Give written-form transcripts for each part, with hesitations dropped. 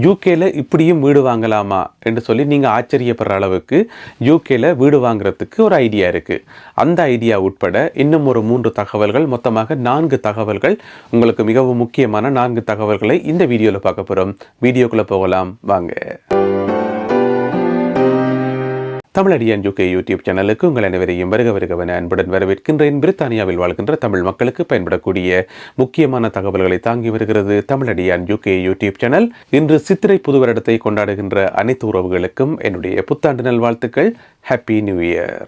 யூகேல இப்படியும் வீடு வாங்கலாமா என்று சொல்லி நீங்கள் ஆச்சரியப்படுற அளவுக்கு யூகேல வீடு வாங்குறதுக்கு ஒரு ஐடியா இருக்குது. அந்த ஐடியா உட்பட இன்னும் ஒரு 3 தகவல்கள், மொத்தமாக 4 தகவல்கள், உங்களுக்கு மிகவும் முக்கியமான 4 தகவல்களை இந்த வீடியோவில் பார்க்க போகிறோம். வீடியோக்குள்ளே போகலாம் வாங்க. தமிழடியான் யூகே யூடியூப் சேனலுக்கு உங்கள் அனைவரையும் வருகவென அன்புடன் வரவேற்கின்றேன். பிரித்தானியாவில் வாழ்கின்ற தமிழ் மக்களுக்கு பயன்படக்கூடிய முக்கியமான தகவல்களை தாங்கி வருகிறது தமிழடியான் யூகே யூடியூப் சேனல். இன்று சித்திரை புது வருடத்தை கொண்டாடுகின்ற அனைத்து உறவுகளுக்கும் என்னுடைய புத்தாண்டு நல்வாழ்த்துக்கள். Happy new year.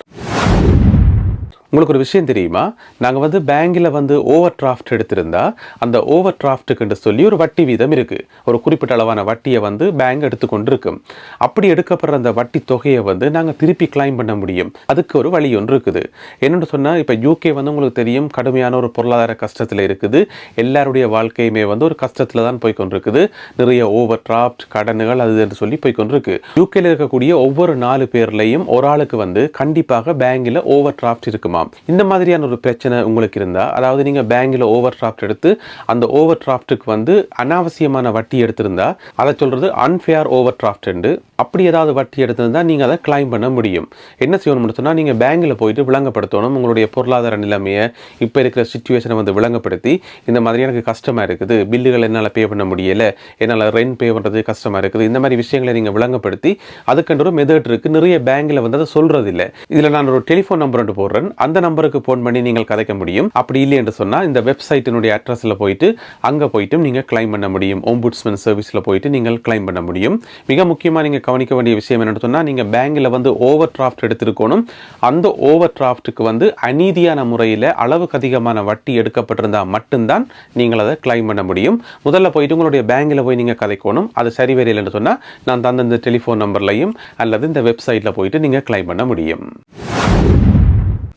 உங்களுக்கு ஒரு விஷயம் தெரியுமா? நாங்கள் பேங்கில் ஓவர் டிராஃப்ட் எடுத்திருந்தா அந்த ஓவர் டிராஃப்ட்டுக்குன்னு சொல்லி ஒரு வட்டி வீதம் இருக்குது. ஒரு குறிப்பிட்ட அளவான வட்டியை பேங்க் எடுத்துக்கொண்டு இருக்கும். அப்படி எடுக்கப்படுற அந்த வட்டி தொகையை நாங்கள் திருப்பி கிளைம் பண்ண முடியும். அதுக்கு ஒரு வழி ஒன்று இருக்குது. என்னென்னு சொன்னால், இப்போ யூகே உங்களுக்கு தெரியும், கடுமையான ஒரு பொருளாதார கஷ்டத்தில் இருக்குது. எல்லாருடைய வாழ்க்கையுமே ஒரு கஷ்டத்தில் தான் போய்கொண்டிருக்குது. நிறைய ஓவர் டிராஃப்ட், கடன்கள் அது என்று சொல்லி போய்கொண்டிருக்கு. யூகேல இருக்கக்கூடிய ஒவ்வொரு 4 பேர்லையும் ஒரு ஆளுக்கு கண்டிப்பாக பேங்கில் ஓவர் டிராஃப்ட் இருக்குமா. இந்த மாதிரியான ஒரு பிரச்சனை உங்களுக்கு இருந்தா, அதாவது நீங்க பேங்க்ல ஓவர் டிராஃப்ட் எடுத்து அந்த ஓவர் டிராஃப்ட்டுக்கு அனாவசியமான வட்டி எடுத்திருந்தா, அதை சொல்றது அன்ஃபேர் ஓவர் டிராஃப்ட் என்று. அப்படி ஏதாவது வட்டி எடுத்திருந்தா நீங்க அதை கிளைம் பண்ண முடியும். என்ன செய்யணும்னு சொன்னா, நீங்க பேங்க்ல போயிட்டு விளங்கப்படுத்தணும் உங்களுடைய பொருளாதார நிலைமையை, இப்ப இருக்கிற சிச்சுவேஷனை விளங்கப்படுத்தி, இந்த மாதிரி எனக்கு கஷ்டமா இருக்குது, பில்லுகள் என்னால் பே பண்ண முடியல, என்னால் ரெண்ட் பே பண்றது கஷ்டமா இருக்குது, இந்த மாதிரி விஷயங்களை நீங்க விளங்கப்படுத்தி, அதுக்கு ஒரு மெத்தட் இருக்கு. நிறைய பேங்க்ல அதை சொல்றது இல்லை. இதுல நான் ஒரு டெலிஃபோன் நம்பர் போடுறேன். அந்த நம்பருக்கு போன் பண்ணி நீங்கள் கதைக்க முடியும். அப்படி இல்லை என்று சொன்னால், இந்த வெப்சைட்டினுடைய அட்ரஸில் போயிட்டு அங்கே போயிட்டு நீங்கள் கிளைம் பண்ண முடியும். ஓம்புட்ஸ்மேன் சர்வீஸில் போயிட்டு நீங்கள் கிளைம் பண்ண முடியும். மிக முக்கியமாக நீங்கள் கவனிக்க வேண்டிய விஷயம் என்னென்னு சொன்னால், நீங்கள் பேங்கில் ஓவர் டிராஃப்ட் எடுத்திருக்கணும். அந்த ஓவர் டிராஃப்ட்டுக்கு அநீதியான முறையில் அளவுக்கு அதிகமான வட்டி எடுக்கப்பட்டிருந்தால் மட்டும்தான் நீங்கள் அதை கிளைம் பண்ண முடியும். முதல்ல போயிட்டு உங்களுடைய பேங்கில் போய் நீங்கள் கதைக்கணும். அது சரி வரையில்லைன்னு சொன்னால், நான் தந்த இந்த டெலிஃபோன் நம்பர்லையும் அல்லது இந்த வெப்சைட்டில் போயிட்டு நீங்கள் கிளைம் பண்ண முடியும்.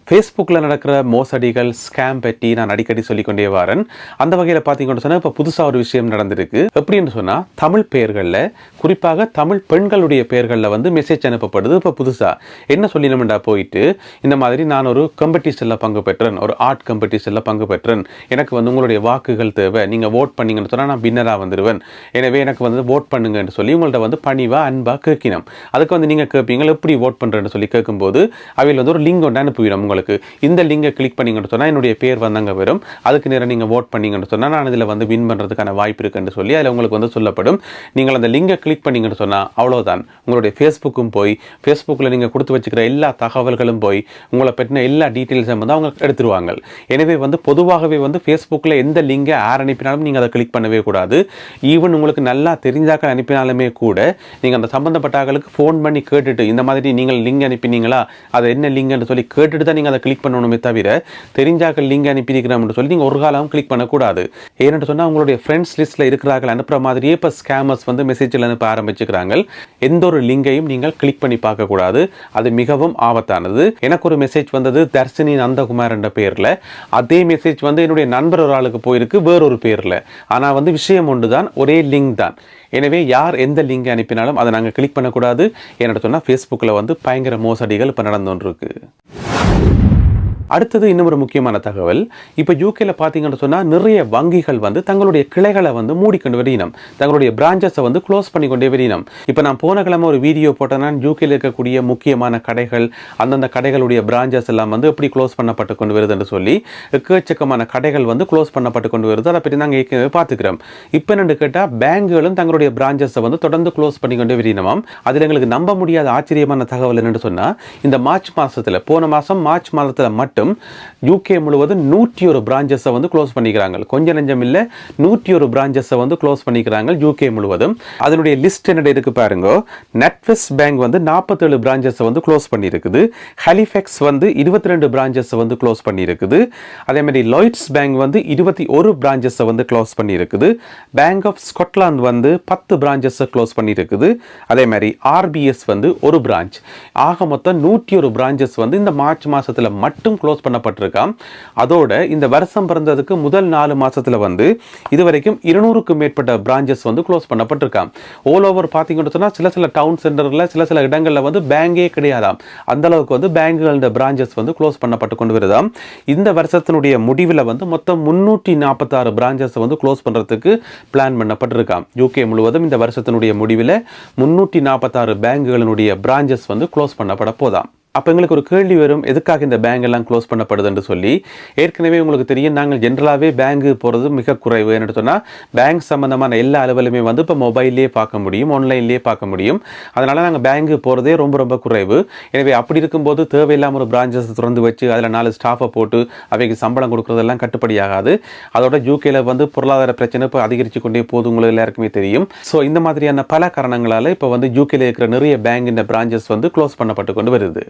ஃபேஸ்புக்கில் நடக்கிற மோசடிகள், ஸ்கேம் பற்றி நான் அடிக்கடி சொல்லிக்கொண்டே வரேன். அந்த வகையில் பார்த்தீங்கன்னு சொன்னால், இப்போ புதுசாக ஒரு விஷயம் நடந்திருக்கு. எப்படின்னு சொன்னால், தமிழ் பெயர்களில், குறிப்பாக தமிழ் பெண்களுடைய பெயர்களில் மெசேஜ் அனுப்பப்படுது. இப்போ புதுசாக என்ன சொல்லினோம்டா, போயிட்டு இந்த மாதிரி நான் ஒரு காம்படிஷனில் பங்கு பெற்றேன், ஒரு ஆர்ட் காம்படிஷனில் பங்கு பெற்றேன், எனக்கு உங்களுடைய வாக்குகள் தேவை, நீங்கள் ஓட் பண்ணீங்கன்னு சொன்னால் நான் வின்னராக வந்துடுவேன், எனவே எனக்கு ஓட் பண்ணுங்கன்னு சொல்லி உங்கள்கிட்ட பணிவாக அன்பாக கேட்கணும். அதுக்கு நீங்கள் கேட்பீங்க, எப்படி ஓட் பண்ணுறேன்னு சொல்லி கேட்கும்போது அவையில் ஒரு லிங்க் ஒன்று அனுப்பிவிடும். இந்த லிங்கை கிளிக் பண்ணீங்கன்னு சொன்னால் என்னுடைய பேர் அங்கே வரும். அதுக்கு நேரம் நீங்கள் ஓட் பண்ணீங்கன்னு சொன்னால் நான் இதில் வின் பண்ணுறதுக்கான வாய்ப்பு இருக்குன்னு சொல்லி அதில் உங்களுக்கு சொல்லப்படும். நீங்கள் அந்த லிங்கை கிளிக் பண்ணீங்கன்னு சொன்னால் அவ்வளோதான், உங்களுடைய ஃபேஸ்புக்கும் போய், ஃபேஸ்புக்கில் நீங்கள் கொடுத்து வச்சுக்கிற எல்லா தகவல்களும் போய், உங்களை பற்றின எல்லா டீட்டெயில்ஸும் அவங்க எடுத்துருவாங்க. எனவே பொதுவாகவே ஃபேஸ்புக்கில் எந்த லிங்கை யார் அனுப்பினாலும் நீங்கள் அதை கிளிக் பண்ணவே கூடாது. ஈவன் உங்களுக்கு நல்லா தெரிஞ்சாக்கள் அனுப்பினாலுமே கூட நீங்கள் அந்த சம்பந்தப்பட்ட ஆட்களுக்கு ஃபோன் பண்ணி கேட்டுட்டு, இந்த மாதிரி நீங்கள் லிங்க் அனுப்பினீங்களா, அதை என்ன லிங்க்னு சொல்லி கேட்டுட்டு தான் நீங்கள் அதை கிளிக் பண்ணணுமே தவிர, தெரிஞ்சாக்கள் லிங்க் அனுப்பியிருக்கிறோம்னு சொல்லி நீங்கள் ஒரு காலம் கிளிக் பண்ணக்கூடாது. ஏன்னு சொன்னால், உங்களுடைய ஃப்ரெண்ட்ஸ் லிஸ்ட்டில் இருக்கிறார்கள் அனுப்புகிற மாதிரியே இப்போ ஸ்கேமர்ஸ் மெசேஜில் அனுப்ப ஆரம்பிச்சுக்கிறாங்க. எந்த ஒரு லிங்கையும் நீங்கள் கிளிக் பண்ணி பார்க்கக்கூடாது. அது மிகவும் ஆபத்தானது. எனக்கு ஒரு மெசேஜ் வந்தது, தர்ஷினி நந்தகுமார் என்ற பேரில். அதே மெசேஜ் என்னுடைய நண்பர் ஒரு ஆளுக்கு போயிருக்கு வேறொரு பேரில். ஆனால் விஷயம் ஒன்று தான், ஒரே லிங்க் தான். எனவே யார் எந்த லிங்கை அனுப்பினாலும் அதை நாங்கள் கிளிக் பண்ணக்கூடாது. ஏன்னு சொன்னால், ஃபேஸ்புக்கில் பயங்கர மோசடிகள் இப்போ நடந்து கொண்டிருக்கு. அடுத்தது இன்னும் ஒரு முக்கியமான தகவல். இப்போ யூகேல பார்த்தீங்கன்னு சொன்னால், நிறைய வங்கிகள் தங்களுடைய கிளைகளை மூடிக்கொண்டு வரையினம், தங்களுடைய பிரான்ச்சஸை க்ளோஸ் பண்ணி கொண்டே வரையினம். இப்போ நான் போன கிழமை ஒரு வீடியோ போட்டேன்னா, யூகேல இருக்கக்கூடிய முக்கியமான கடைகள், அந்தந்த கடைகளுடைய பிரான்ச்சஸ் எல்லாம் எப்படி க்ளோஸ் பண்ணப்பட்டு கொண்டு வருதுன்னு சொல்லி, எக்கச்சக்கமான கடைகள் க்ளோஸ் பண்ணப்பட்டு கொண்டு வருது. அதை பற்றி நாங்கள் ஏற்கனவே பார்த்துக்கிறோம். இப்போ என்னென்னு கேட்டால், பேங்குகளும் தங்களுடைய பிரான்ச்சஸை தொடர்ந்து க்ளோஸ் பண்ணி கொண்டே வரையினமாம். அதில் எங்களுக்கு நம்ப முடியாத ஆச்சரியமான தகவல் என்னென்னு சொன்னால், இந்த மார்ச் மாதத்தில், போன மாதம் மார்ச் மாதத்தில் மட்டும் யூகே முழுவதும் 101 பிரான்ச்சஸை க்ளோஸ் பண்ணிக்கிறாங்க. கொஞ்சம் நெஞ்சம் இல்லை, 101 பிரான்ச்சஸை க்ளோஸ் பண்ணிக்கிறாங்க யூகே முழுவதும். அதனுடைய லிஸ்ட் என்ன இருக்கு பாருங்க. நட்வெஸ்ட் பேங்க் 47 பிரான்ச்சஸை க்ளோஸ் பண்ணியிருக்குது. ஹாலிஃபேக்ஸ் 22 பிரான்ச்சஸை க்ளோஸ் பண்ணியிருக்குது. அதே மாதிரி லாய்ட்ஸ் பேங்க் 21 பிரான்ச்சஸை க்ளோஸ் பண்ணியிருக்குது. பேங்க் ஆஃப் ஸ்காட்லாந்து 10 பிரான்ச்சஸை க்ளோஸ் பண்ணியிருக்குது. அதே மாதிரி ஆர்பிஎஸ் 1 பிரான்ச். ஆக மொத்தம் 101 பிரான்ச்சஸ் இந்த மார்ச் மாசத்துல மட்டும் க்ளோஸ் பண்ணப்பட்டிருக்காம். அதோட இந்த வருஷம் பிறந்ததுக்கு முதல் 4 மாசத்துல வந்து இதுவரைக்கும் 200க்கும் மேற்பட்ட பிரான்ச்சஸ் வந்து க்ளோஸ் பண்ணப்பட்டிருக்காம். ஆல் ஓவர் பார்த்தீங்கன்னு சொன்னா சில டவுன் சென்டர்ல சில இடங்கள்ல வந்து பேங்கே கிடையாதாம். அந்த அளவுக்கு வந்து பேங்குகளோட பிரான்ச்சஸ் வந்து க்ளோஸ் பண்ணப்பட்டு கொண்டு வருதாம். இந்த வருஷத்தினுடைய முடிவில் வந்து மொத்தம் 346 பிரான்ச்சஸ் வந்து க்ளோஸ் பண்றதுக்கு பிளான் பண்ணப்பட்டிருக்காம். யூகே முழுவதும் இந்த வருஷத்தினுடைய முடிவில் 346 பேங்குகளினுடைய பிரான்ச்சஸ் வந்து க்ளோஸ் பண்ணப்பட போதாம். அப்போ எங்களுக்கு ஒரு கேள்வி வரும், எதுக்காக இந்த பேங்க் எல்லாம் க்ளோஸ் பண்ணப்படுதுன்னு சொல்லி. ஏற்கனவே உங்களுக்கு தெரியும், நாங்கள் ஜென்ரலாகவே பேங்கு போகிறது மிக குறைவு. என்ன சொன்னால் பேங்க் சம்மந்தமான எல்லா அலுவலுமே வந்து இப்போ மொபைல்லேயே பார்க்க முடியும், ஆன்லைன்லேயே பார்க்க முடியும். அதனால் நாங்கள் பேங்கு போகிறதே ரொம்ப குறைவு. எனவே அப்படி இருக்கும்போது தேவையில்லாமல் ஒரு பிரான்ச்சஸ் திறந்து வச்சு அதில் 4 ஸ்டாஃபை போட்டு அவைக்கு சம்பளம் கொடுக்குறதெல்லாம் கட்டுப்படியாகாது. அதோட யூகேல வந்து பொருளாதார பிரச்சனை இப்போ அதிகரித்து கொண்டே போது, உங்களுக்கு எல்லாருக்குமே தெரியும். ஸோ இந்த மாதிரியான பல காரணங்களால் இப்போ வந்து யூகேல இருக்கிற நிறைய பேங்க் இந்த பிரான்ச்சஸ் வந்து க்ளோஸ் பண்ணப்பட்டு கொண்டு வருது.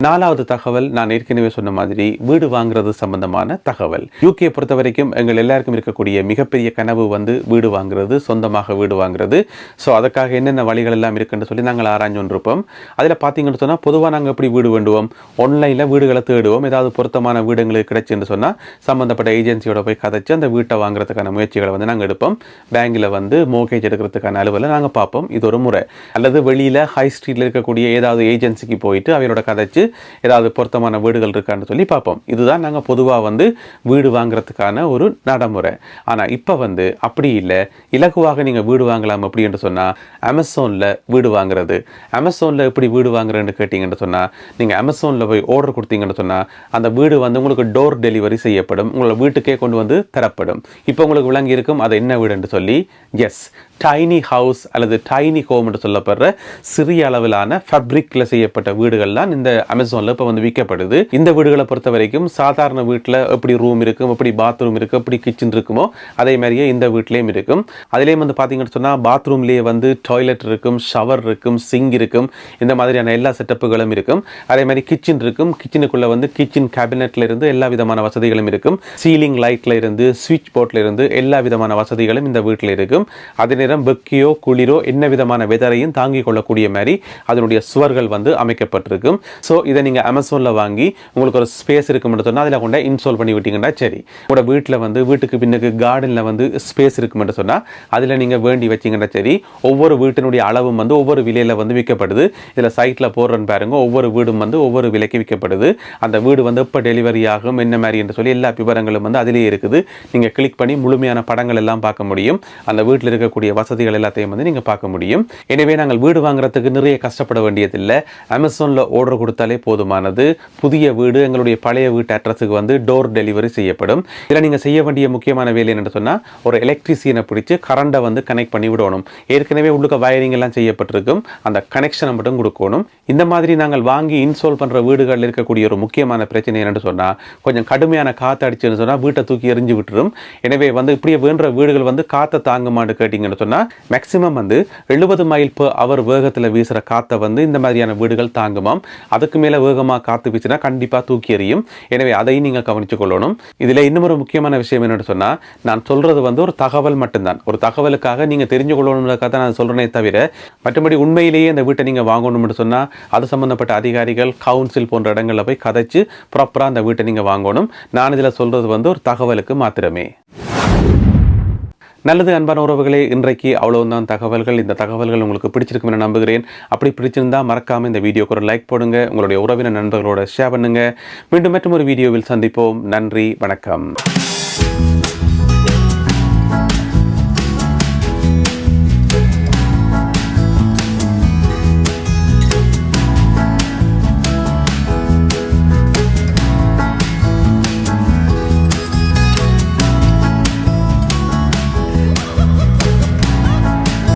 4வது தகவல், நான் ஏற்கனவே சொன்ன மாதிரி வீடு வாங்குறது சம்பந்தமான தகவல். யூகே பொறுத்த வரைக்கும் எங்கள் எல்லாருக்கும் இருக்கக்கூடிய மிகப்பெரிய கனவு வந்து வீடு வாங்குறது, சொந்தமாக வீடு வாங்குறது. ஸோ அதுக்காக என்னென்ன வழிகள் எல்லாம் இருக்குன்னு சொல்லி நாங்கள் ஆராய்ஞ்சு கொண்டிருப்போம். அதில் பார்த்தீங்கன்னு சொன்னால் பொதுவாக நாங்கள் எப்படி வீடு வேண்டுவோம், ஆன்லைனில் வீடுகளை தேடுவோம். ஏதாவது பொருத்தமான வீடுங்களுக்கு கிடைச்சுன்னு சொன்னால் சம்மந்தப்பட்ட ஏஜென்சியோட போய் கதைச்சு அந்த வீட்டை வாங்குறதுக்கான முயற்சிகளை வந்து நாங்கள் எடுப்போம். பேங்கில் வந்து மோர்கேஜ் எடுக்கிறதுக்கான அலுவலை நாங்கள் பார்ப்போம். இது ஒரு முறை. அல்லது வெளியில் ஹை ஸ்ட்ரீட்டில் இருக்கக்கூடிய ஏதாவது ஏஜென்சிக்கு போயிட்டு அவரோட கதைச்சு ஏதாவது பொருத்தமான வீடுகள் இருக்கான்னு சொல்லி பார்ப்போம். இதுதான் நாங்கள் பொதுவாக வந்து வீடு வாங்குறதுக்கான ஒரு நடைமுறை. ஆனால் இப்போ வந்து அப்படி இல்லை. இலகுவாக நீங்கள் வீடு வாங்கலாம் அப்படி என்று சொன்னால் அமேசானில் வீடு வாங்குறது. அமேசானில் எப்படி வீடு வாங்குறேன்னு கேட்டிங்கன்னு சொன்னால், நீங்கள் அமேசானில் போய் ஆர்டர் கொடுத்தீங்கன்னு சொன்னால் அந்த வீடு வந்து உங்களுக்கு டோர் டெலிவரி செய்யப்படும், உங்களை வீட்டுக்கே கொண்டு வந்து தரப்படும். இப்போ உங்களுக்கு விளங்கி இருக்கும் அது என்ன வீடு என்று சொல்லி. எஸ், டைனி ஹவுஸ் அல்லது டைனி ஹோம் என்று சொல்லப்படுற சிறிய அளவிலான ஃபேப்ரிக்கில் செய்யப்பட்ட வீடுகள்லாம் இந்த அமேசானில் இப்போ வந்து விற்கப்படுது. இந்த வீடுகளை பொறுத்த வரைக்கும் சாதாரண வீட்டில் எப்படி ரூம் இருக்கும், எப்படி பாத்ரூம் இருக்கும், எப்படி கிச்சன் இருக்குமோ அதே மாதிரியே இந்த வீட்லேயும் இருக்கும். அதுலேயும் வந்து பார்த்தீங்கன்னு சொன்னால் பாத்ரூம்லேயே வந்து டாய்லெட் இருக்கும், ஷவர் இருக்கும், சிங்க் இருக்கும், இந்த மாதிரியான எல்லா செட்டப்புகளும் இருக்கும். அதே மாதிரி கிச்சன் இருக்கும். கிச்சனுக்குள்ளே வந்து கிச்சன் கேபினெட்டில் இருந்து எல்லா விதமான வசதிகளும் இருக்கும். சீலிங் லைட்டில் இருந்து ஸ்விட்ச் போர்ட்டில் இருந்து எல்லா விதமான வசதிகளும் இந்த வீட்டில் இருக்கும். அதே நேரம் வெக்கையோ குளிரோ என்ன விதமான வெதரையும் தாங்கிக் கொள்ளக்கூடிய மாதிரி அதனுடைய சுவர்கள் வந்து அமைக்கப்பட்டிருக்கும். ஸோ இதை நீங்கள் அமேசானில் வாங்கி உங்களுக்கு ஒரு ஸ்பேஸ் இருக்கும்னு சொன்னால் அதில் கொண்டு இன்ஸ்டால் பண்ணி விட்டீங்கன்னா சரி. உங்களோட வீட்டில் வந்து வீட்டுக்கு பின்னுக்கு கார்டனில் வந்து ஸ்பேஸ் இருக்கும்னு சொன்னால் அதில் நீங்கள் வேண்டி வச்சிங்கன்னா சரி. ஒவ்வொரு வீட்டினுடைய அளவும் வந்து ஒவ்வொரு விலையில் வந்து விற்கப்படுது. இதில் சைட்டில் போடுறன்னு பாருங்க, ஒவ்வொரு வீடும் வந்து ஒவ்வொரு விலைக்கு விற்கப்படுது. அந்த வீடு வந்து எப்போ டெலிவரி ஆகும் என்ன மாதிரி என்று சொல்லி எல்லா விவரங்களும் வந்து அதிலே இருக்குது. நீங்கள் கிளிக் பண்ணி முழுமையான படங்கள் எல்லாம் பார்க்க முடியும். அந்த வீட்டில் இருக்கக்கூடிய வசதிகள் எல்லாத்தையும் வந்து நீங்கள் பார்க்க முடியும். எனவே நாங்கள் வீடு வாங்குறதுக்கு நிறைய கஷ்டப்பட வேண்டியதில்லை. அமேசானில் ஆர்டர் கொடுத்தாலே போதுமானது. புதிய வீடு எங்களுடைய பழைய வீட்டு அட்ரஸுக்கு வந்து டோர் டெலிவரி செய்யப்படும். இதில் நீங்கள் செய்ய வேண்டிய முக்கியமான வேலை என்னென்னு சொன்னால், ஒரு எலக்ட்ரிசியனை பிடிச்சி கரண்டை வந்து கனெக்ட் பண்ணி விடணும். ஏற்கனவே உள்ளுக்க வயரிங் எல்லாம் செய்யப்பட்டிருக்கும், அந்த கனெக்ஷனை மட்டும் கொடுக்கணும். இந்த மாதிரி நாங்கள் வாங்கி இன்ஸ்டால் பண்ணுற வீடுகளில் இருக்கக்கூடிய ஒரு முக்கியமான பிரச்சனை என்னென்னு சொன்னால், கொஞ்சம் கடுமையான காற்று அடிச்சுன்னு சொன்னால் வீட்டை தூக்கி எரிஞ்சு விட்டுரும். எனவே வந்து இப்படியே வேண்ட வீடுகள் வந்து காற்றை தாங்குமான்னு கேட்டிங்கன்னு சொன்னால் மேக்ஸிமம் வந்து 70 மைல் பெர் அவர் வேகத்தில் வீசுகிற காற்றை வந்து இந்த மாதிரியான வீடுகள் தாங்குமாம். அதுக்கு மேலே வேகமாக காற்று வீசினா கண்டிப்பாக தூக்கி எறியும். எனவே அதையும் நீங்கள் கவனித்துக் கொள்ளணும். இதில் இன்னும் ஒரு முக்கியமான விஷயம் என்னென்னு சொன்னால், நான் சொல்கிறது வந்து ஒரு தகவல் மட்டும்தான். ஒரு தகவலுக்காக நீங்கள் தெரிஞ்சு கொள்ளணுன்றதுக்காக தான் நான் சொல்கிறேனே தவிர மற்றபடி உண்மையிலேயே இந்த வீட்டை நீங்கள் வாங்கணும்னு சொன்னால் அது சம்மந்தப்பட்ட அதிகாரிகள், கவுன்சில் போன்ற இடங்களில் போய் கதைச்சு ப்ராப்பராக அந்த வீட்டை நீங்கள் வாங்கணும். நான் இதில் சொல்கிறது வந்து ஒரு தகவலுக்கு மாத்திரமே. நல்லது அன்பான உறவுகளே, இன்றைக்கு அவ்வளவுதான் தகவல்கள். இந்த தகவல்கள் உங்களுக்கு பிடிச்சிருக்கும் என நம்புகிறேன். அப்படி பிடிச்சிருந்தா மறக்காமல் இந்த வீடியோக்கு ஒரு லைக் போடுங்க, உங்களுடைய உறவினர் நண்பர்களோட ஷேர் பண்ணுங்க. மீண்டும் மற்றும் ஒரு வீடியோவில் சந்திப்போம். நன்றி, வணக்கம்.